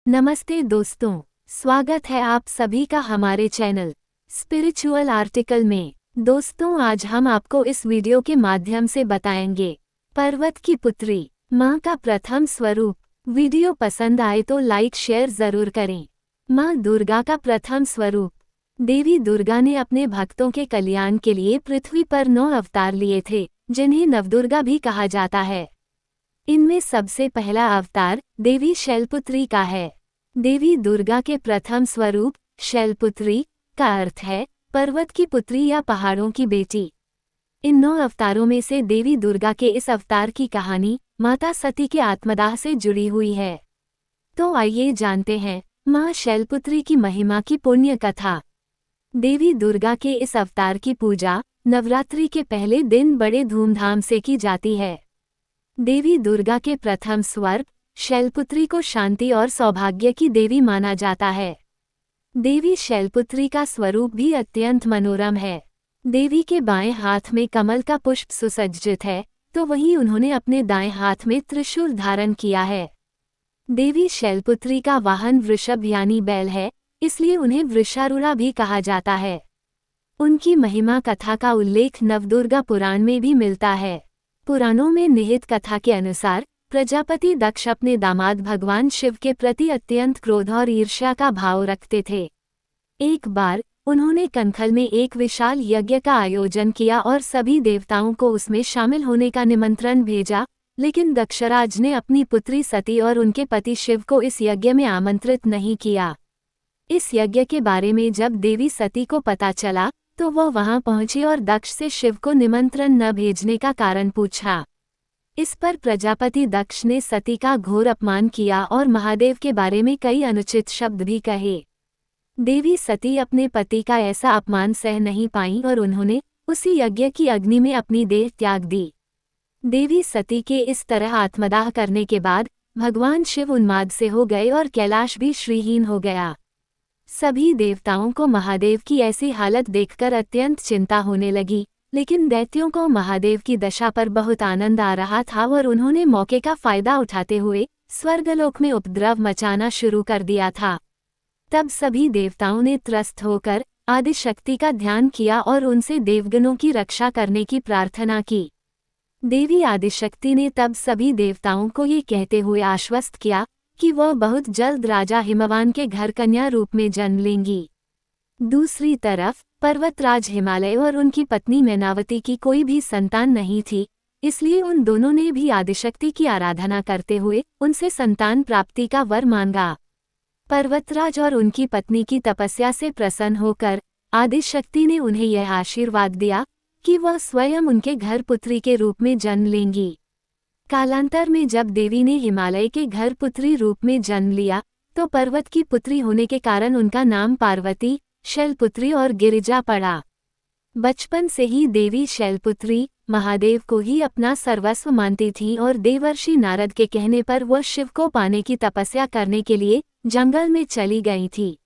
नमस्ते दोस्तों, स्वागत है आप सभी का हमारे चैनल स्पिरिचुअल आर्टिकल में। दोस्तों, आज हम आपको इस वीडियो के माध्यम से बताएंगे पर्वत की पुत्री माँ का प्रथम स्वरूप। वीडियो पसंद आए तो लाइक शेयर जरूर करें। माँ दुर्गा का प्रथम स्वरूप। देवी दुर्गा ने अपने भक्तों के कल्याण के लिए पृथ्वी पर 9 अवतार लिए थे, जिन्हें नवदुर्गा भी कहा जाता है। इनमें सबसे पहला अवतार देवी शैलपुत्री का है। देवी दुर्गा के प्रथम स्वरूप शैलपुत्री का अर्थ है पर्वत की पुत्री या पहाड़ों की बेटी। इन 9 अवतारों में से देवी दुर्गा के इस अवतार की कहानी माता सती के आत्मदाह से जुड़ी हुई है। तो आइए जानते हैं माँ शैलपुत्री की महिमा की पुण्य कथा। देवी दुर्गा के इस अवतार की पूजा नवरात्रि के पहले दिन बड़े धूमधाम से की जाती है। देवी दुर्गा के प्रथम स्वरूप शैलपुत्री को शांति और सौभाग्य की देवी माना जाता है। देवी शैलपुत्री का स्वरूप भी अत्यंत मनोरम है। देवी के बाएं हाथ में कमल का पुष्प सुसज्जित है, तो वहीं उन्होंने अपने दाएं हाथ में त्रिशूल धारण किया है। देवी शैलपुत्री का वाहन वृषभ यानी बैल है, इसलिए उन्हें वृषारूढ़ा भी कहा जाता है। उनकी महिमा कथा का उल्लेख नवदुर्गा पुराण में भी मिलता है। पुराणों में निहित कथा के अनुसार प्रजापति दक्ष अपने दामाद भगवान शिव के प्रति अत्यंत क्रोध और ईर्ष्या का भाव रखते थे। एक बार उन्होंने कनखल में एक विशाल यज्ञ का आयोजन किया और सभी देवताओं को उसमें शामिल होने का निमंत्रण भेजा, लेकिन दक्षराज ने अपनी पुत्री सती और उनके पति शिव को इस यज्ञ में आमंत्रित नहीं किया। इस यज्ञ के बारे में जब देवी सती को पता चला तो वह वहां पहुंची और दक्ष से शिव को निमंत्रण न भेजने का कारण पूछा। इस पर प्रजापति दक्ष ने सती का घोर अपमान किया और महादेव के बारे में कई अनुचित शब्द भी कहे। देवी सती अपने पति का ऐसा अपमान सह नहीं पाईं और उन्होंने उसी यज्ञ की अग्नि में अपनी देह त्याग दी। देवी सती के इस तरह आत्मदाह करने के बाद भगवान शिव उन्माद से हो गए और कैलाश भी श्रीहीन हो गया। सभी देवताओं को महादेव की ऐसी हालत देखकर अत्यंत चिंता होने लगी, लेकिन दैत्यों को महादेव की दशा पर बहुत आनंद आ रहा था और उन्होंने मौके का फायदा उठाते हुए स्वर्गलोक में उपद्रव मचाना शुरू कर दिया था। तब सभी देवताओं ने त्रस्त होकर आदिशक्ति का ध्यान किया और उनसे देवगणों की रक्षा करने की प्रार्थना की। देवी आदिशक्ति ने तब सभी देवताओं को ये कहते हुए आश्वस्त किया कि वह बहुत जल्द राजा हिमवान के घर कन्या रूप में जन्म लेंगी। दूसरी तरफ पर्वतराज हिमालय और उनकी पत्नी मैनावती की कोई भी संतान नहीं थी, इसलिए उन दोनों ने भी आदिशक्ति की आराधना करते हुए उनसे संतान प्राप्ति का वर मांगा। पर्वतराज और उनकी पत्नी की तपस्या से प्रसन्न होकर आदिशक्ति ने उन्हें यह आशीर्वाद दिया कि वह स्वयं उनके घर पुत्री के रूप में जन्म लेंगी। कालांतर में जब देवी ने हिमालय के घर पुत्री रूप में जन्म लिया तो पर्वत की पुत्री होने के कारण उनका नाम पार्वती, शैलपुत्री और गिरिजा पड़ा। बचपन से ही देवी शैलपुत्री महादेव को ही अपना सर्वस्व मानती थी और देवर्षि नारद के कहने पर वह शिव को पाने की तपस्या करने के लिए जंगल में चली गई थी।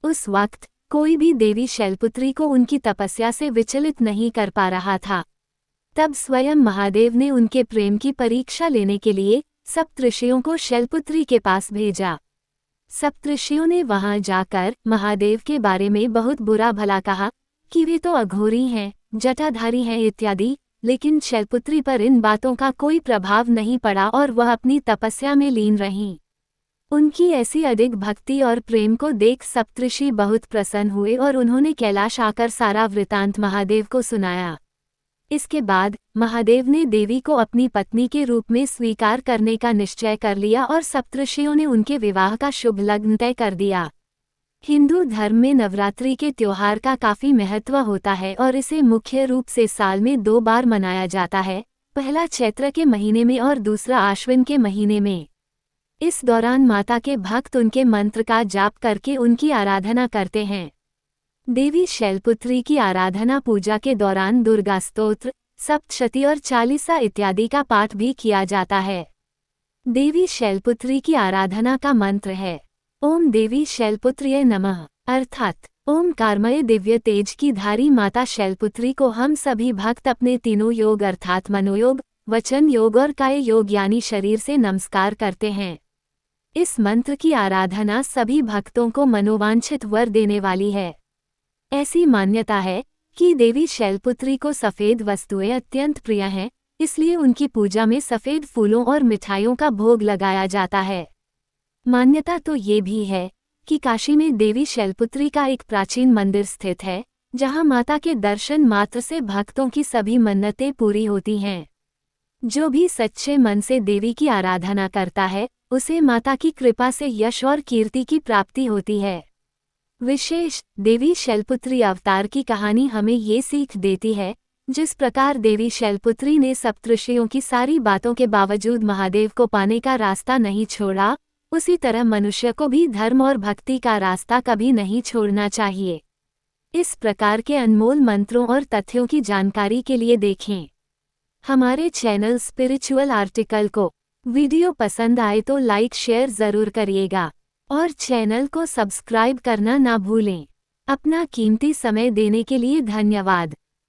उस वक्त कोई भी देवी शैलपुत्री को उनकी तपस्या से विचलित नहीं कर पा रहा था। तब स्वयं महादेव ने उनके प्रेम की परीक्षा लेने के लिए सप्तऋषियों को शैलपुत्री के पास भेजा। सप्तऋषियों ने वहां जाकर महादेव के बारे में बहुत बुरा भला कहा कि वे तो अघोरी हैं, जटाधारी हैं इत्यादि, लेकिन शैलपुत्री पर इन बातों का कोई प्रभाव नहीं पड़ा और वह अपनी तपस्या में लीन रहीं। उनकी ऐसी अधिक भक्ति और प्रेम को देख सप्तऋषि बहुत प्रसन्न हुए और उन्होंने कैलाश आकर सारा वृतांत महादेव को सुनाया। इसके बाद महादेव ने देवी को अपनी पत्नी के रूप में स्वीकार करने का निश्चय कर लिया और सप्तऋषियों ने उनके विवाह का शुभ लग्न तय कर दिया। हिंदू धर्म में नवरात्रि के त्योहार का काफी महत्व होता है और इसे मुख्य रूप से साल में 2 बार मनाया जाता है, पहला चैत्र के महीने में और दूसरा आश्विन के महीने में। इस दौरान माता के भक्त उनके मंत्र का जाप करके उनकी आराधना करते हैं। देवी शैलपुत्री की आराधना पूजा के दौरान दुर्गा स्तोत्र, सप्तशती और चालीसा इत्यादि का पाठ भी किया जाता है। देवी शैलपुत्री की आराधना का मंत्र है ओम देवी शैलपुत्र्यै नमः, अर्थात ओमकारमय दिव्य तेज की धारी माता शैलपुत्री को हम सभी भक्त अपने तीनों योग अर्थात मनोयोग, वचन योग और काय योग यानी शरीर से नमस्कार करते हैं। इस मंत्र की आराधना सभी भक्तों को मनोवांछित वर देने वाली है। ऐसी मान्यता है कि देवी शैलपुत्री को सफ़ेद वस्तुएं अत्यंत प्रिय हैं, इसलिए उनकी पूजा में सफ़ेद फूलों और मिठाइयों का भोग लगाया जाता है। मान्यता तो ये भी है कि काशी में देवी शैलपुत्री का एक प्राचीन मंदिर स्थित है, जहां माता के दर्शन मात्र से भक्तों की सभी मन्नतें पूरी होती हैं। जो भी सच्चे मन से देवी की आराधना करता है, उसे माता की कृपा से यश और कीर्ति की प्राप्ति होती है। विशेष देवी शैलपुत्री अवतार की कहानी हमें ये सीख देती है, जिस प्रकार देवी शैलपुत्री ने सप्तऋषियों की सारी बातों के बावजूद महादेव को पाने का रास्ता नहीं छोड़ा, उसी तरह मनुष्य को भी धर्म और भक्ति का रास्ता कभी नहीं छोड़ना चाहिए। इस प्रकार के अनमोल मंत्रों और तथ्यों की जानकारी के लिए देखें हमारे चैनल स्पिरिचुअल आर्टिकल को। वीडियो पसंद आए तो लाइक शेयर ज़रूर करिएगा और चैनल को सब्सक्राइब करना ना भूलें। अपना कीमती समय देने के लिए धन्यवाद।